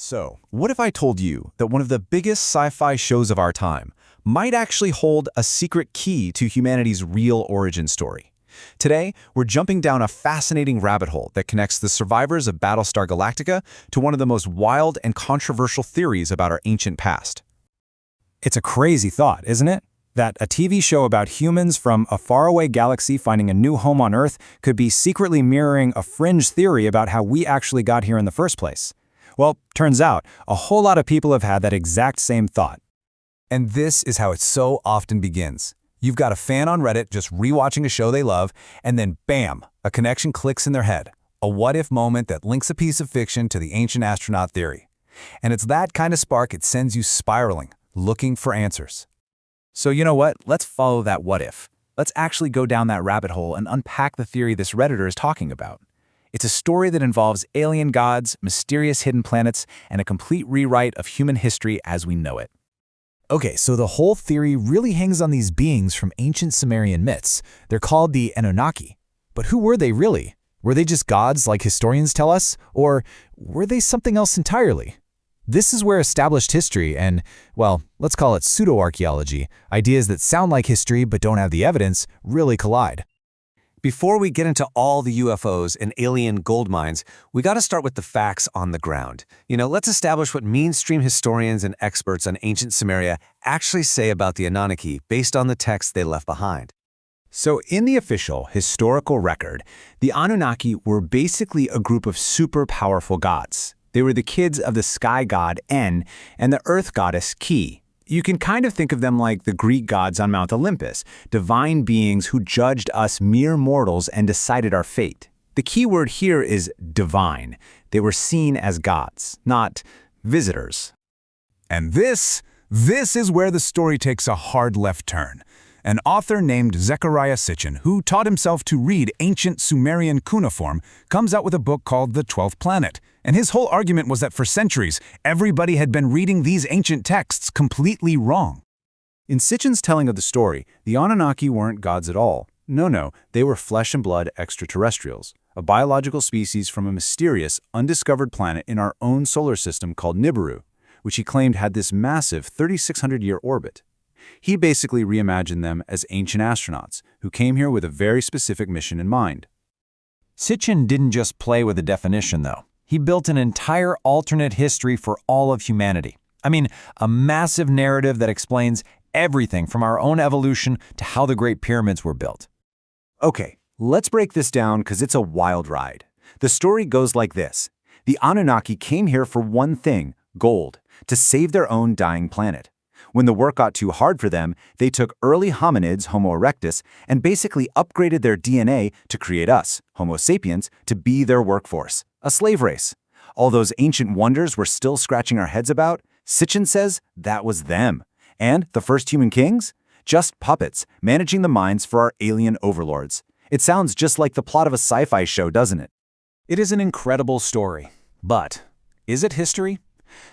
So, what if I told you that one of the biggest sci-fi shows of our time might actually hold a secret key to humanity's real origin story? Today, we're jumping down a fascinating rabbit hole that connects the survivors of Battlestar Galactica to one of the most wild and controversial theories about our ancient past. It's a crazy thought, isn't it? That a TV show about humans from a faraway galaxy finding a new home on Earth could be secretly mirroring a fringe theory about how we actually got here in the first place. Well, turns out, a whole lot of people have had that exact same thought. And this is how it so often begins. You've got a fan on Reddit just rewatching a show they love, and then bam, a connection clicks in their head. A what-if moment that links a piece of fiction to the ancient astronaut theory. And it's that kind of spark it sends you spiraling, looking for answers. So you know what? Let's follow that what-if. Let's actually go down that rabbit hole and unpack the theory this Redditor is talking about. It's a story that involves alien gods, mysterious hidden planets, and a complete rewrite of human history as we know it. Okay, so the whole theory really hangs on these beings from ancient Sumerian myths. They're called the Anunnaki. But who were they really? Were they just gods like historians tell us? Or were they something else entirely? This is where established history and, well, let's call it pseudo-archaeology, ideas that sound like history but don't have the evidence, really collide. Before we get into all the UFOs and alien gold mines, we got to start with the facts on the ground. Let's establish what mainstream historians and experts on ancient Sumeria actually say about the Anunnaki based on the texts they left behind. So in the official historical record, the Anunnaki were basically a group of super powerful gods. They were the kids of the sky god En and the earth goddess Ki. You can kind of think of them like the Greek gods on Mount Olympus, divine beings who judged us mere mortals and decided our fate. The key word here is divine. They were seen as gods, not visitors. And this is where the story takes a hard left turn. An author named Zecharia Sitchin, who taught himself to read ancient Sumerian cuneiform, comes out with a book called The 12th Planet. And his whole argument was that for centuries, everybody had been reading these ancient texts completely wrong. In Sitchin's telling of the story, the Anunnaki weren't gods at all. No, they were flesh and blood extraterrestrials, a biological species from a mysterious, undiscovered planet in our own solar system called Nibiru, which he claimed had this massive 3,600-year orbit. He basically reimagined them as ancient astronauts who came here with a very specific mission in mind. Sitchin didn't just play with the definition, though. He built an entire alternate history for all of humanity. I mean, a massive narrative that explains everything from our own evolution to how the Great Pyramids were built. Okay, let's break this down because it's a wild ride. The story goes like this. The Anunnaki came here for one thing, gold, to save their own dying planet. When the work got too hard for them, they took early hominids, Homo erectus, and basically upgraded their DNA to create us, Homo sapiens, to be their workforce, a slave race. All those ancient wonders we're still scratching our heads about, Sitchin says that was them. And the first human kings? Just puppets, managing the minds for our alien overlords. It sounds just like the plot of a sci-fi show, doesn't it? It is an incredible story. But is it history?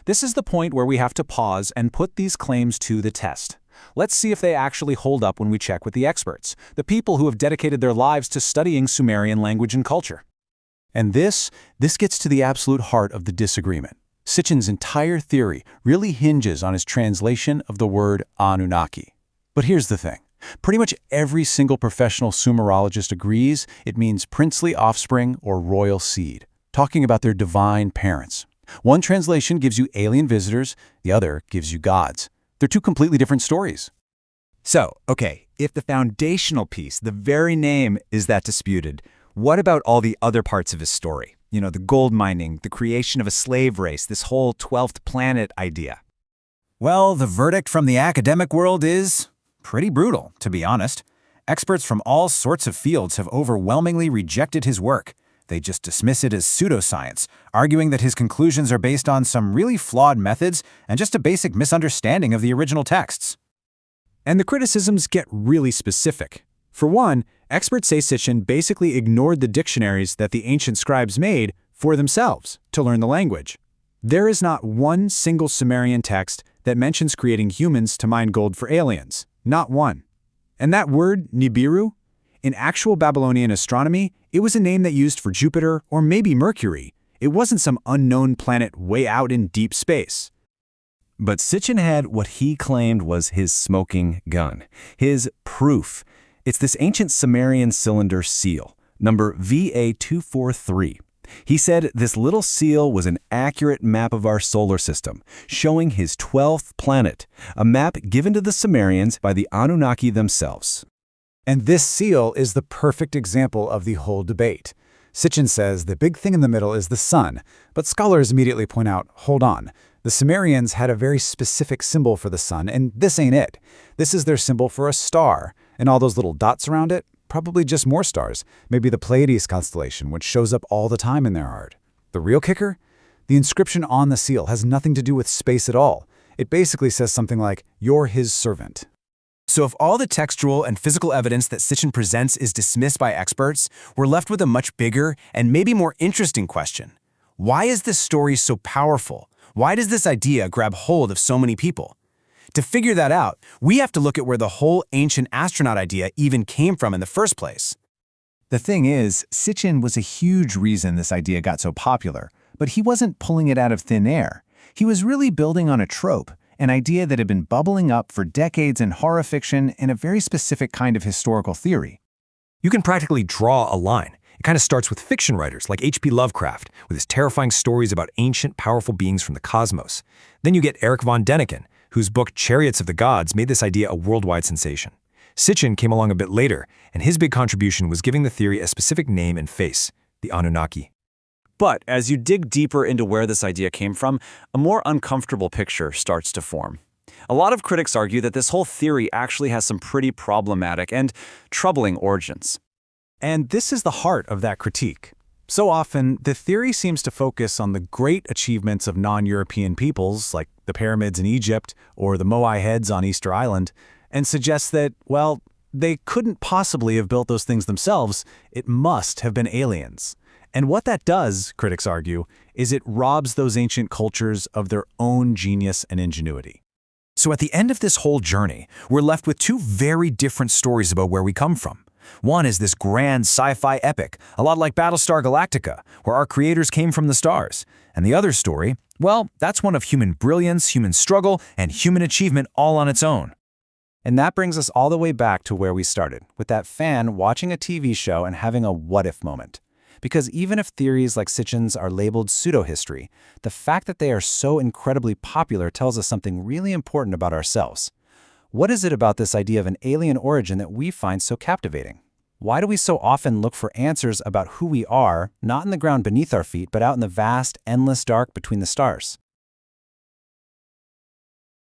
This is the point where we have to pause and put these claims to the test. Let's see if they actually hold up when we check with the experts, the people who have dedicated their lives to studying Sumerian language and culture. And this gets to the absolute heart of the disagreement. Sitchin's entire theory really hinges on his translation of the word Anunnaki. But here's the thing. Pretty much every single professional Sumerologist agrees it means princely offspring or royal seed, talking about their divine parents. One translation gives you alien visitors, the other gives you gods. They're two completely different stories. So, okay, if the foundational piece, the very name, is that disputed, what about all the other parts of his story? The gold mining, the creation of a slave race, this whole 12th planet idea. Well, the verdict from the academic world is pretty brutal, to be honest. Experts from all sorts of fields have overwhelmingly rejected his work. They just dismiss it as pseudoscience, arguing that his conclusions are based on some really flawed methods and just a basic misunderstanding of the original texts. And the criticisms get really specific. For one, experts say Sitchin basically ignored the dictionaries that the ancient scribes made for themselves to learn the language. There is not one single Sumerian text that mentions creating humans to mine gold for aliens. Not one. And that word, Nibiru, in actual Babylonian astronomy, it was a name that used for Jupiter or maybe Mercury. It wasn't some unknown planet way out in deep space. But Sitchin had what he claimed was his smoking gun, his proof. It's this ancient Sumerian cylinder seal, number VA243. He said this little seal was an accurate map of our solar system, showing his 12th planet, a map given to the Sumerians by the Anunnaki themselves. And this seal is the perfect example of the whole debate. Sitchin says the big thing in the middle is the sun, but scholars immediately point out, hold on, the Sumerians had a very specific symbol for the sun, and this ain't it. This is their symbol for a star, and all those little dots around it, probably just more stars, maybe the Pleiades constellation, which shows up all the time in their art. The real kicker? The inscription on the seal has nothing to do with space at all. It basically says something like, "You're his servant." So if all the textual and physical evidence that Sitchin presents is dismissed by experts, we're left with a much bigger and maybe more interesting question. Why is this story so powerful? Why does this idea grab hold of so many people? To figure that out, we have to look at where the whole ancient astronaut idea even came from in the first place. The thing is, Sitchin was a huge reason this idea got so popular, but he wasn't pulling it out of thin air. He was really building on a trope, an idea that had been bubbling up for decades in horror fiction and a very specific kind of historical theory. You can practically draw a line. It kind of starts with fiction writers like H.P. Lovecraft, with his terrifying stories about ancient, powerful beings from the cosmos. Then you get Erich von Däniken, whose book Chariots of the Gods made this idea a worldwide sensation. Sitchin came along a bit later, and his big contribution was giving the theory a specific name and face, the Anunnaki. But as you dig deeper into where this idea came from, a more uncomfortable picture starts to form. A lot of critics argue that this whole theory actually has some pretty problematic and troubling origins. And this is the heart of that critique. So often, the theory seems to focus on the great achievements of non-European peoples, like the pyramids in Egypt or the Moai heads on Easter Island, and suggests that, well, they couldn't possibly have built those things themselves. It must have been aliens. And what that does, critics argue, is it robs those ancient cultures of their own genius and ingenuity. So at the end of this whole journey, we're left with two very different stories about where we come from. One is this grand sci-fi epic, a lot like Battlestar Galactica, where our creators came from the stars. And the other story, well, that's one of human brilliance, human struggle, and human achievement all on its own. And that brings us all the way back to where we started, with that fan watching a TV show and having a what-if moment. Because even if theories like Sitchin's are labeled pseudo-history, the fact that they are so incredibly popular tells us something really important about ourselves. What is it about this idea of an alien origin that we find so captivating? Why do we so often look for answers about who we are, not in the ground beneath our feet, but out in the vast, endless dark between the stars?